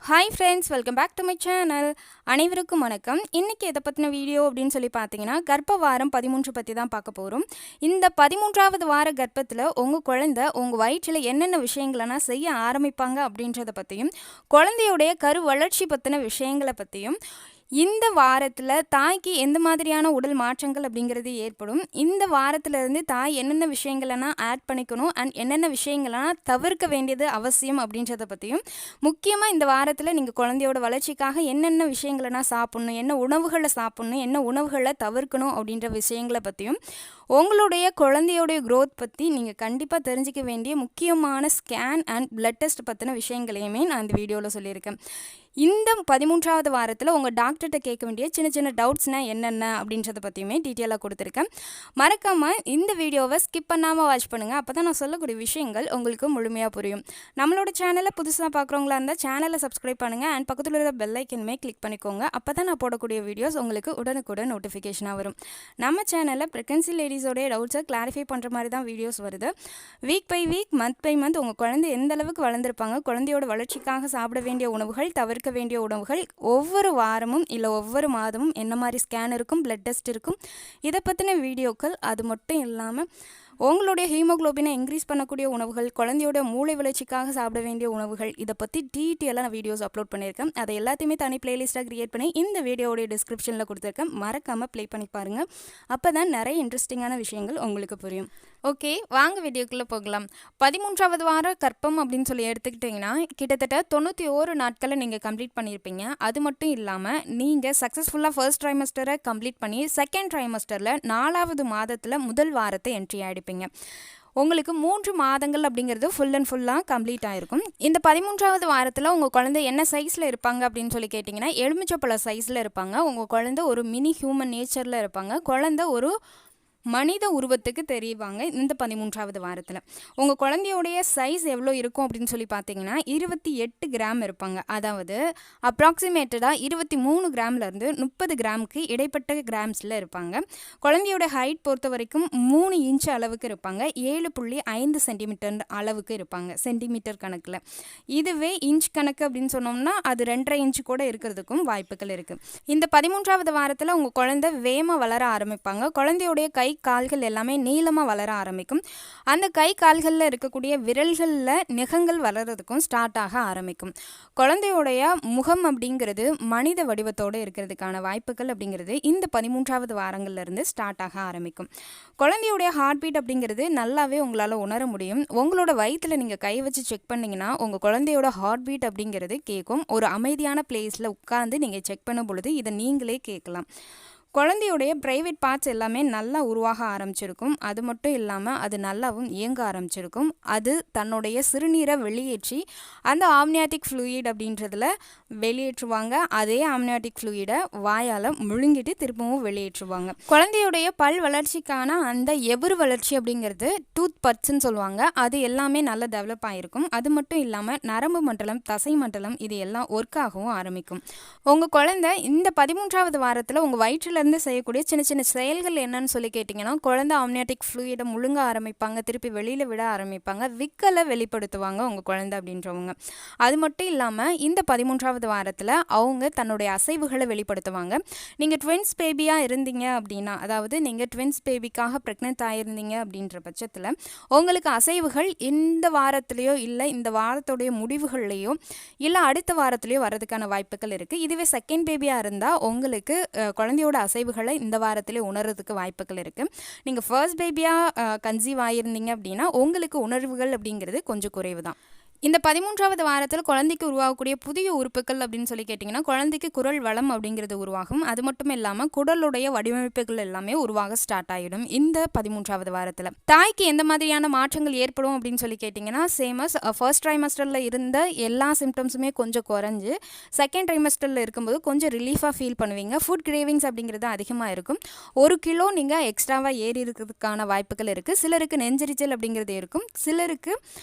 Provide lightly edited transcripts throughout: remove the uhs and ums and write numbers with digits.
Hi friends, welcome back to my channel. அனைவருக்கும் வணக்கம். இன்றைக்கி எதை பற்றின வீடியோ அப்படின்னு சொல்லி பார்த்தீங்கன்னா, கர்ப்ப வாரம் 13 பற்றி தான் பார்க்க போகிறோம். இந்த 13வது வார கர்ப்பத்தில் உங்கள் குழந்தை உங்கள் வயிற்றில் என்னென்ன விஷயங்களெல்லாம் செய்ய ஆரம்பிப்பாங்க அப்படின்றத பற்றியும், குழந்தையுடைய கரு வளர்ச்சி பற்றின விஷயங்களை பற்றியும், இந்த வாரத்தில் தாய்க்கு எந்த மாதிரியான உடல் மாற்றங்கள் அப்படிங்கிறது ஏற்படும், இந்த வாரத்திலிருந்து தாய் என்னென்ன விஷயங்களெல்லாம் ஆட் பண்ணிக்கணும் அண்ட் என்னென்ன விஷயங்களெல்லாம் தவிர்க்க வேண்டியது அவசியம் அப்படின்றத பற்றியும், முக்கியமாக இந்த வாரத்தில் நீங்கள் குழந்தையோட வளர்ச்சிக்காக என்னென்ன விஷயங்களெல்லாம் சாப்பிட்ணும், என்ன உணவுகளை சாப்பிட்ணும், என்ன உணவுகளை தவிர்க்கணும் அப்படின்ற விஷயங்களை பற்றியும், உங்களுடைய குழந்தையோடைய க்ரோத் பற்றி நீங்கள் கண்டிப்பாக தெரிஞ்சிக்க வேண்டிய முக்கியமான ஸ்கேன் அண்ட் பிளட் டெஸ்ட் பற்றின விஷயங்களையுமே நான் இந்த வீடியோவில் சொல்லியிருக்கேன். இந்த 13வது வாரத்தில் உங்கள் டாக்டர்கிட்ட கேட்க வேண்டிய சின்ன சின்ன டவுட்ஸ்னால் என்னென்ன அப்படின்றத பற்றியுமே டீட்டெயிலாக கொடுத்துருக்கேன். மறக்காமல் இந்த வீடியோவை ஸ்கிப் பண்ணாமல் வாட்ச் பண்ணுங்கள். அப்போ தான் நான் சொல்லக்கூடிய விஷயங்கள் உங்களுக்கு முழுமையாக புரியும். நம்மளோட சேனலை புதுசாக பார்க்குறவங்களா இருந்தால் சேனலை சப்ஸ்கிரைப் பண்ணுங்கள் அண்ட் பக்கத்தில் உள்ள பெல் ஐக்கனுமே கிளிக் பண்ணிக்கோங்க. அப்போ தான் நான் போடக்கூடிய வீடியோஸ் உங்களுக்கு உடனுக்குடன் நோட்டிஃபிகேஷனாக வரும். நம்ம சேனலில் ப்ரெக்னன்சி லேடிஸோடைய டவுட்ஸை கிளாரிஃபை பண்ணுற மாதிரி தான் வீடியோஸ் வருது. Week by week, month by month உங்கள் குழந்தை எந்த அளவுக்கு வளர்ந்துருப்பாங்க, குழந்தையோட வளர்ச்சிக்காக சாப்பிட வேண்டிய உணவுகள், தவிர்க்க வேண்டிய உணவுகள், ஒவ்வொரு வாரமும் இல்லை ஒவ்வொரு மாதமும் என்ன மாதிரி ஸ்கேன் இருக்கும், பிளட் டெஸ்ட் இருக்கும், இதை பற்றின வீடியோக்கள். அது மட்டும் இல்லாமல் உங்களுடைய ஹீமோக்ளோபினை இன்க்ரீஸ் பண்ணக்கூடிய உணவுகள், குழந்தையோட மூளை வளர்ச்சிக்காக சாப்பிட வேண்டிய உணவுகள், இதை பற்றி டீட்டெயிலாக நான் வீடியோஸ் அப்லோட் பண்ணியிருக்கேன். அதை எல்லாத்தையுமே தனி பிளேலிஸ்ட்டாக க்ரியேட் பண்ணி இந்த வீடியோடைய டிஸ்கிரிப்ஷனில் கொடுத்துருக்கேன். மறக்காமல் ப்ளே பண்ணி பாருங்கள். அப்போ தான் நிறைய இன்ட்ரெஸ்டிங்கான விஷயங்கள் உங்களுக்கு புரியும். ஓகே, வாங்க வீடியோக்குள்ளே போகலாம். 13வது வார கர்ப்பம் அப்படின்னு சொல்லி எடுத்துக்கிட்டிங்கன்னா, கிட்டத்தட்ட 91 நாட்களை நீங்கள் கம்ப்ளீட் பண்ணியிருப்பீங்க. அது மட்டும் இல்லாமல் நீங்கள் சக்ஸஸ்ஃபுல்லாக ஃபர்ஸ்ட் ட்ரைமஸ்டரை கம்ப்ளீட் பண்ணி செகண்ட் ட்ரைமஸ்டரில் 4வது மாதத்தில் முதல் வாரத்தை என்ட்ரி ஆகிடுப்பீங்க. உங்களுக்கு 3 மாதங்கள் அப்படிங்கிறது ஃபுல் அண்ட் ஃபுல்லாக கம்ப்ளீட் ஆகிருக்கும். இந்த 13வது வாரத்தில் உங்கள் குழந்தை என்ன சைஸில் இருப்பாங்க அப்படின்னு சொல்லி கேட்டிங்கன்னா, எலுமிச்சப்பழ சைஸில் இருப்பாங்க. உங்கள் குழந்தை ஒரு மினி ஹியூமன் நேச்சரில் இருப்பாங்க. குழந்தை ஒரு மனித உருவத்துக்கு தெரிவாங்க. இந்த 13வது வாரத்தில் உங்கள் குழந்தையோடைய சைஸ் எவ்வளோ இருக்கும் அப்படின்னு சொல்லி பார்த்தீங்கன்னா, 28 கிராம் இருப்பாங்க. அதாவது அப்ராக்சிமேட்டடாக 23 கிராம்லேருந்து 30 கிராமுக்கு இடைப்பட்ட கிராம்ஸில் இருப்பாங்க. குழந்தையோட ஹைட் பொறுத்த வரைக்கும் 3 இன்ச் அளவுக்கு இருப்பாங்க. 7.5 சென்டிமீட்டர் அளவுக்கு இருப்பாங்க, சென்டிமீட்டர் கணக்கில். இதுவே இன்ச் கணக்கு அப்படின்னு சொன்னோம்னா அது 2.5 இன்ச்சு கூட இருக்கிறதுக்கும் வாய்ப்புகள் இருக்குது. இந்த 13வது வாரத்தில் உங்கள் குழந்தை வேகமாக வளர ஆரம்பிப்பாங்க. குழந்தையோடைய கை கால்கள் எல்லாமே நீளமாக வளர ஆரம்பிக்கும். அந்த கை கால்களில் இருக்கக்கூடிய விரல்களில் நகங்கள் வளர்கிறதுக்கும் ஸ்டார்ட் ஆக ஆரம்பிக்கும். குழந்தையோடைய முகம் அப்படிங்கிறது மனித வடிவத்தோடு இருக்கிறதுக்கான வாய்ப்புகள் அப்படிங்கிறது இந்த 13வது வாரங்கள்லேருந்து ஸ்டார்ட் ஆக ஆரம்பிக்கும். குழந்தையோடைய ஹார்ட் பீட் அப்படிங்கிறது நல்லாவே உங்களால் உணர முடியும். உங்களோட வயிற்றில் நீங்கள் கை வச்சு செக் பண்ணிங்கன்னா உங்கள் குழந்தையோட ஹார்ட் பீட் அப்படிங்கிறது கேட்கும். ஒரு அமைதியான பிளேஸில் உட்காந்து நீங்கள் செக் பண்ணும் பொழுது இதை நீங்களே கேட்கலாம். குழந்தையுடைய ப்ரைவேட் பார்ட்ஸ் எல்லாமே நல்லா உருவாக ஆரம்பிச்சிருக்கும். அது மட்டும் இல்லாமல் அது நல்லாவும் இயங்க ஆரம்பிச்சிருக்கும். அது தன்னுடைய சிறுநீரை வெளியேற்றி அந்த ஆம்னியாட்டிக் ஃப்ளூயிட் அப்படின்றதில் வெளியேற்றுவாங்க. அதே ஆம்னியாட்டிக் ஃப்ளூயிடை வாயால் முழுங்கிட்டு திரும்பவும் வெளியேற்றுவாங்க. குழந்தையுடைய பல் வளர்ச்சிக்கான அந்த எபுரு வளர்ச்சி அப்படிங்கிறது டூத் பட்ஸ்ன்னு சொல்லுவாங்க. அது எல்லாமே நல்லா டெவலப் ஆகிருக்கும். அது மட்டும் இல்லாமல் நரம்பு மண்டலம், தசை மண்டலம் இது எல்லாம் ஒர்க் ஆகவும் ஆரம்பிக்கும். உங்கள் குழந்தை இந்த 13வது வாரத்தில் உங்கள் வயிற்றில் இருந்து செய்யக்கூடிய சின்ன சின்ன செயல்கள் என்னன்னு சொல்லி கேட்டிங்கன்னா, குழந்தை ஆம்னியாட்டிக் ஃப்ளூயிடை முழுங்க ஆரம்பிப்பாங்க, திருப்பி வெளியில் விட ஆரம்பிப்பாங்க, விக்கலை வெளிப்படுத்துவாங்க உங்கள் குழந்தை அப்படின்றவங்க. அது மட்டும் இல்லாமல் இந்த 13வது வாரத்தில் அவங்க தன்னுடைய அசைவுகளை வெளிப்படுத்துவாங்க. நீங்கள் ட்வின்ஸ் பேபியாக இருந்தீங்க அப்படின்னா, அதாவது நீங்கள் ட்வின்ஸ் பேபிக்காக ப்ரெக்னென்ட் ஆகிருந்தீங்க அப்படின்ற பட்சத்தில் உங்களுக்கு அசைவுகள் இந்த வாரத்துலேயோ இல்லை இந்த வாரத்துடைய முடிவுகள்லையோ இல்லை அடுத்த வாரத்துலேயோ வர்றதுக்கான வாய்ப்புகள் இருக்குது. இதுவே செகண்ட் பேபியாக இருந்தால் உங்களுக்கு குழந்தையோட அசைவுகளை இந்த வாரத்திலே உணர்றதுக்கு வாய்ப்புகள் இருக்குது. நீங்கள் ஃபர்ஸ்ட் பேபியாக கன்சீவ் ஆகியிருந்தீங்க அப்படின்னா உங்களுக்கு உணர்வுகள் அப்படிங்கிறது கொஞ்சம் குறைவு தான். இந்த 13வது வாரத்தில் குழந்தைக்கு உருவாகக்கூடிய புதிய உறுப்புகள் அப்படின்னு சொல்லி கேட்டிங்கன்னா, குழந்தைக்கு குரல் வளம் அப்படிங்கிறது உருவாகும். அது மட்டும் இல்லாமல் குடலுடைய வடிவமைப்புகள் எல்லாமே உருவாக ஸ்டார்ட் ஆகிடும் இந்த 13வது வாரத்தில். தாய்க்கு எந்த மாதிரியான மாற்றங்கள் ஏற்படும் அப்படின்னு சொல்லி கேட்டிங்கன்னா, சேமஸ் ஃபர்ஸ்ட் ட்ரைமஸ்டரில் இருந்த எல்லா சிம்டம்ஸுமே கொஞ்சம் குறைஞ்சு செகண்ட் ட்ரைமஸ்டரில் இருக்கும்போது கொஞ்சம் ரிலீஃபாக ஃபீல் பண்ணுவீங்க. ஃபுட் கிரேவிங்ஸ் அப்படிங்கிறது அதிகமாக இருக்கும். 1 கிலோ நீங்கள் எக்ஸ்ட்ராவாக ஏறி இருக்கிறதுக்கான வாய்ப்புகள் இருக்குது. சிலருக்கு நெஞ்சரிச்சல் அப்படிங்கிறது இருக்கும். சிலருக்கு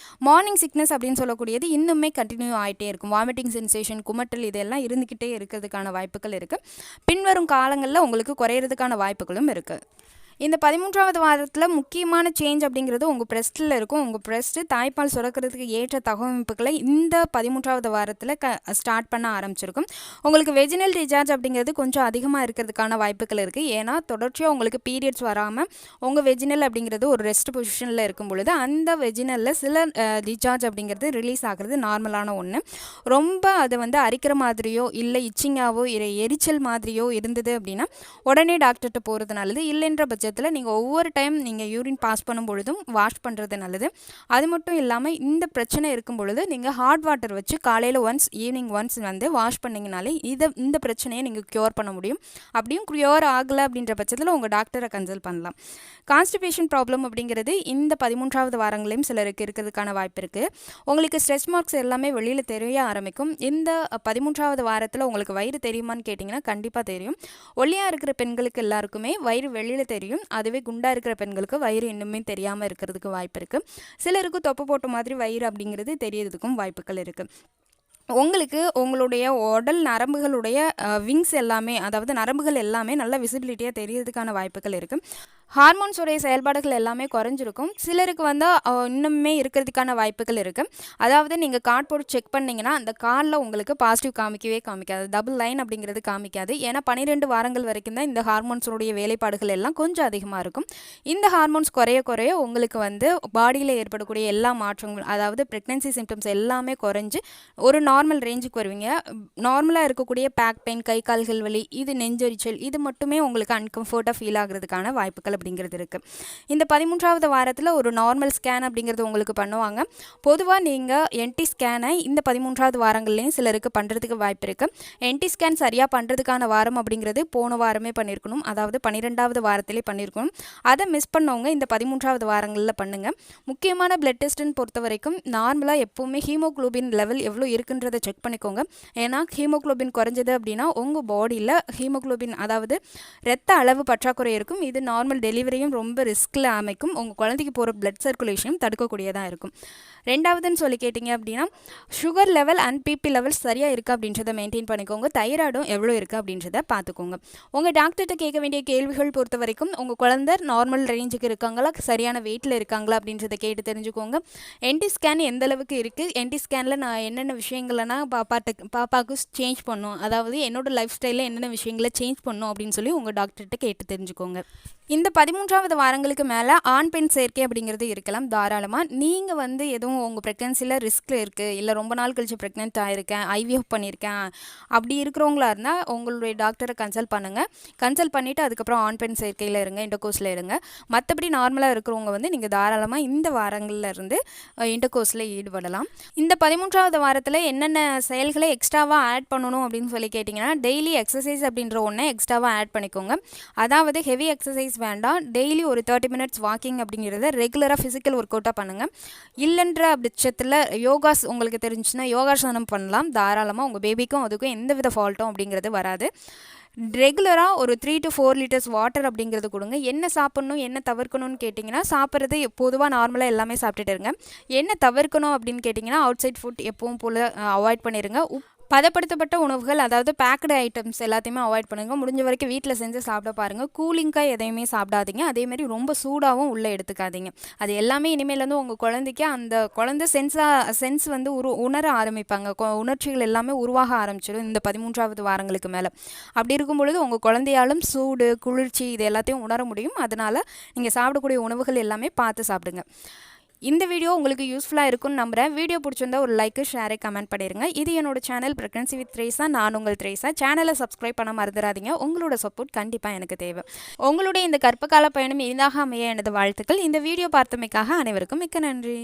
மார்னிங் சிக்னஸ் அப்படின்னு சொல்லக்கூடியது இன்னுமே கண்டினியூ ஆகிட்டே இருக்கும். வாமிட்டிங் சென்சேஷன், குமட்டல் இதெல்லாம் இருந்துக்கிட்டே இருக்கிறதுக்கான வாய்ப்புகள் இருக்குது. பின்வரும் காலங்களில் உங்களுக்கு குறையிறதுக்கான வாய்ப்புகளும் இருக்குது. இந்த 13வது வாரத்தில் முக்கியமான சேஞ்ச் அப்படிங்கிறது உங்கள் பிரஸ்ட்டில் இருக்கும். உங்கள் பிரஸ்ட்டு தாய்ப்பால் சுரக்கிறதுக்கு ஏற்ற தகவமைப்புகளை இந்த 13வது வாரத்தில் ஸ்டார்ட் பண்ண ஆரம்பிச்சிருக்கும். உங்களுக்கு வெஜினல் டிசார்ஜ் அப்படிங்கிறது கொஞ்சம் அதிகமாக இருக்கிறதுக்கான வாய்ப்புகள் இருக்குது. ஏன்னா தொடர்ச்சியாக உங்களுக்கு பீரியட்ஸ் வராமல் உங்கள் வெஜினல் அப்படிங்கிறது ஒரு ரெஸ்ட் பொசிஷனில் இருக்கும் பொழுது அந்த வெஜினலில் சில டிசார்ஜ் அப்படிங்கிறது ரிலீஸ் ஆகிறது நார்மலான ஒன்று. ரொம்ப அது வந்து அரிக்கிற மாதிரியோ இல்லை இச்சிங்காவோ எரிச்சல் மாதிரியோ இருந்தது அப்படின்னா உடனே டாக்டர்கிட்ட போகிறது நல்லது. இல்லைன்ற பட்சத்தில் நீங்கள் ஒவ்வொரு டைம் நீங்கள் யூரின் பாஸ் பண்ணும் பொழுதும் வாஷ் பண்ணுறது நல்லது. அது மட்டும் இல்லாமல் இந்த பிரச்சனை இருக்கும் பொழுது நீங்கள் ஹாட் வாட்டர் வச்சு காலையில் ஒன்ஸ் ஈவினிங் ஒன்ஸ் வந்து வாஷ் பண்ணிங்கனாலே இந்த பிரச்சனையை நீங்கள் க்யூர் பண்ண முடியும். அப்படியும் க்யூர் ஆகலை அப்படின்ற பட்சத்தில் உங்கள் டாக்டரை கன்சல்ட் பண்ணலாம். கான்ஸ்டிபேஷன் ப்ராப்ளம் அப்படிங்கிறது இந்த 13வது வாரங்களையும் சிலருக்கு இருக்கிறதுக்கான வாய்ப்பு இருக்குது. உங்களுக்கு ஸ்ட்ரெஸ் மார்க்ஸ் எல்லாமே வெளியில் தெரிய ஆரம்பிக்கும். இந்த 13வது வாரத்தில் உங்களுக்கு வயிறு தெரியுமான்னு கேட்டிங்கன்னா கண்டிப்பாக தெரியும். ஒல்லியாக இருக்கிற பெண்களுக்கு எல்லாருக்குமே வயிறு வெளியில் தெரியும். அதுவே குண்டாக இருக்கிற பெண்களுக்கு வயிறு இன்னுமே தெரியாமல் இருக்கிறதுக்கு வாய்ப்பு இருக்குது. சிலருக்கு தொப்பை போட்ட மாதிரி வயிறு அப்படிங்கிறது தெரியறதுக்கும் வாய்ப்புகள் இருக்குது. உங்களுக்கு உங்களுடைய உடல் நரம்புகளுடைய விங்ஸ் எல்லாமே, அதாவது நரம்புகள் எல்லாமே நல்ல விசிபிலிட்டியாக தெரியறதுக்கான வாய்ப்புகள் இருக்குது. ஹார்மோன்ஸுடைய செயல்பாடுகள் எல்லாமே குறைஞ்சிருக்கும். சிலருக்கு வந்து இன்னுமே இருக்கிறதுக்கான வாய்ப்புகள் இருக்குது. அதாவது நீங்கள் கார்டு போட்டு செக் பண்ணிங்கன்னா அந்த கார்டில் உங்களுக்கு பாசிட்டிவ் காமிக்காது. டபுள் லைன் அப்படிங்கிறது காமிக்காது. ஏன்னா 12 வாரங்கள் வரைக்கும் தான் இந்த ஹார்மோன்ஸுடைய வேலைப்பாடுகள் எல்லாம் கொஞ்சம் அதிகமாக இருக்கும். இந்த ஹார்மோன்ஸ் குறைய உங்களுக்கு வந்து பாடியில் ஏற்படக்கூடிய எல்லா மாற்றங்களும், அதாவது ப்ரெக்னென்சி சிம்டம்ஸ் எல்லாமே குறைஞ்சி ஒரு நார்மல் ரேஞ்சுக்கு வருவீங்க. நார்மலாக இருக்கக்கூடிய பேக் பெயின், கை கால்கள் வலி, இது நெஞ்செரிச்சல், இது மட்டுமே உங்களுக்கு அன்கம்ஃபர்ட்டாக ஃபீல் ஆகிறதுக்கான வாய்ப்புகள் அப்படிங்கிறது இருக்குது. இந்த 13வது வாரத்தில் ஒரு நார்மல் ஸ்கேன் அப்படிங்கிறது உங்களுக்கு பண்ணுவாங்க. பொதுவாக நீங்கள் என்டி ஸ்கேனை இந்த 13வது வாரங்கள்லேயும் சிலருக்கு பண்ணுறதுக்கு வாய்ப்பு இருக்குது. என்டி ஸ்கேன் சரியாக பண்ணுறதுக்கான வாரம் அப்படிங்கிறது போன வாரமே பண்ணியிருக்கணும், அதாவது 12வது வாரத்திலே பண்ணியிருக்கணும். அதை மிஸ் பண்ணவங்க இந்த 13வது வாரங்களில் பண்ணுங்கள். முக்கியமான பிளட் டெஸ்ட்டுன்னு பொறுத்த வரைக்கும் நார்மலாக எப்போவுமே ஹீமோக்ளோபின் லெவல் எவ்வளோ இருக்குன்றதை செக் பண்ணிக்கோங்க. ஏன்னா ஹீமோக்ளோபின் குறைஞ்சது அப்படின்னா உங்கள் பாடியில் ஹீமோக்ளோபின், அதாவது இரத்த அளவு பற்றாக்குறை இருக்கும். இது நார்மல் டெலிவரியும் ரொம்ப ரிஸ்கில் அமைக்கும். உங்கள் குழந்தைக்கு போகிற பிளட் சர்க்குலேஷனும் தடுக்கக்கூடியதாக இருக்கும். ரெண்டாவதுன்னு சொல்லி கேட்டிங்க அப்படின்னா sugar level and BP level சரியாக இருக்குது அப்படின்றத மெயின்டைன் பண்ணிக்கோங்க. தைராய்டும் எவ்வளோ இருக்குது அப்படின்றத பார்த்துக்கோங்க. உங்கள் டாக்டர்கிட்ட கேட்க வேண்டிய கேள்விகள் பொறுத்த வரைக்கும் உங்கள் குழந்தை நார்மல் ரேஞ்சுக்கு இருக்காங்களா, சரியான வெயிட்டில் இருக்காங்களா அப்படின்றத கேட்டு தெரிஞ்சுக்கோங்க. என்டி ஸ்கேன் எந்த அளவுக்கு இருக்குது, என்டி ஸ்கேனில் நான் என்னென்ன விஷயங்கள்னா பாப்பாவுக்கு சேஞ்ச் பண்ணும், அதாவது என்னோட லைஃப் ஸ்டைலில் என்னென்ன விஷயங்களை சேஞ்ச் பண்ணும் அப்படின்னு சொல்லி உங்கள் டாக்டர்கிட்ட கேட்டு தெரிஞ்சுக்கோங்க. இந்த 13வது வாரங்களுக்கு மேலே ஆண் பெண் சேர்க்கை அப்படிங்கிறது இருக்கலாம் தாராளமாக. நீங்கள் வந்து எதுவும் உங்கள் ப்ரெக்னன்சியில் ரிஸ்கில் இருக்குது, இல்லை ரொம்ப நாள் கழிச்சு ப்ரெக்னென்ட் ஆகிருக்கேன், ஐவிஎஃப் பண்ணியிருக்கேன், அப்படி இருக்கிறவங்களா இருந்தால் உங்களுடைய டாக்டரை கன்சல்ட் பண்ணுங்கள். கன்சல்ட் பண்ணிவிட்டு அதுக்கப்புறம் ஆண் பெண் சேர்க்கையில் இருங்க, இன்டர்கோர்ஸில் இருங்க. மற்றபடி நார்மலாக இருக்கிறவங்க வந்து நீங்கள் தாராளமாக இந்த வாரங்களில் இருந்து இன்டர்கோர்ஸில் ஈடுபடலாம். இந்த 13வது வாரத்தில் என்னென்ன செயல்களை எக்ஸ்ட்ராவாக ஆட் பண்ணணும் அப்படின்னு சொல்லி கேட்டிங்கன்னா டெய்லி எக்ஸசைஸ் அப்படின்ற ஒன்றை எக்ஸ்ட்ராவாக ஆட் பண்ணிக்கோங்க. அதாவது ஹெவி எக்ஸசைஸ் வேண்டாம். டெய்லி ஒரு 30 மினிட்ஸ் வாக்கிங் அப்படிங்கிறத ரெகுலராக ஃபிசிக்கல் ஒர்க் அவுட்டாக பண்ணுங்கள். இல்லைன்ற பட்சத்தில் யோகாஸ் உங்களுக்கு தெரிஞ்சுன்னா யோகாசனம் பண்ணலாம் தாராளமாக. உங்கள் பேபிக்கும் அதுக்கும் எந்தவித ஃபால்ட்டும் அப்படிங்கிறது வராது. ரெகுலராக ஒரு 3 to 4 லிட்டர்ஸ் வாட்டர் அப்படிங்கிறது கொடுங்க. என்ன சாப்பிட்ணும், என்ன தவிர்க்கணும்னு கேட்டிங்கன்னா பொதுவாக நார்மலாக எல்லாமே சாப்பிட்டுட்டு இருங்க. என்ன தவிர்க்கணும் அப்படின்னு கேட்டிங்கன்னா அவுட் சைட் ஃபுட் எப்பவும் போல் அவாய்ட் பண்ணிடுங்க. பதப்படுத்தப்பட்ட உணவுகள், அதாவது பேக்கடு ஐட்டம்ஸ் எல்லாத்தையுமே அவாய்ட் பண்ணுங்கள். முடிஞ்ச வரைக்கும் வீட்டில் செஞ்சு சாப்பிட பாருங்கள். கூலிங்காக எதையுமே சாப்பிடாதீங்க. அதேமாதிரி ரொம்ப சூடாகவும் உள்ளே எடுத்துக்காதீங்க. அது எல்லாமே இனிமேல் வந்து உங்கள் குழந்தைக்கு அந்த குழந்தை சென்ஸ் வந்து உணர ஆரம்பிப்பாங்க. உணர்ச்சிகள் எல்லாமே உருவாக ஆரம்பிச்சிடும் இந்த 13வது வாரங்களுக்கு மேலே. அப்படி இருக்கும் பொழுது உங்கள் குழந்தையாலும் சூடு, குளிர்ச்சி இது எல்லாத்தையும் உணர முடியும். அதனால் நீங்கள் சாப்பிடக்கூடிய உணவுகள் எல்லாமே பார்த்து சாப்பிடுங்க. இந்த வீடியோ உங்களுக்கு யூஸ்ஃபுல்லாக இருக்கும்னு நம்புகிறேன். வீடியோ பிடிச்சிருந்தா ஒரு லைக்கு, ஷேரை, கமெண்ட் பண்ணிடுங்க. இது என்னோட சேனல் ப்ரெக்னன்சி வித் த்ரேசா. நான் உங்கள் த்ரேசா. சேனலை சப்ஸ்கிரைப் பண்ண மறந்துடாதீங்க. உங்களோட சப்போர்ட் கண்டிப்பாக எனக்கு தேவை. உங்களுடைய இந்த கர்ப்பகால பயணம் இதாக அமைய எனது வாழ்த்துக்கள். இந்த வீடியோ பார்த்தமைக்காக அனைவருக்கும் மிக்க நன்றி.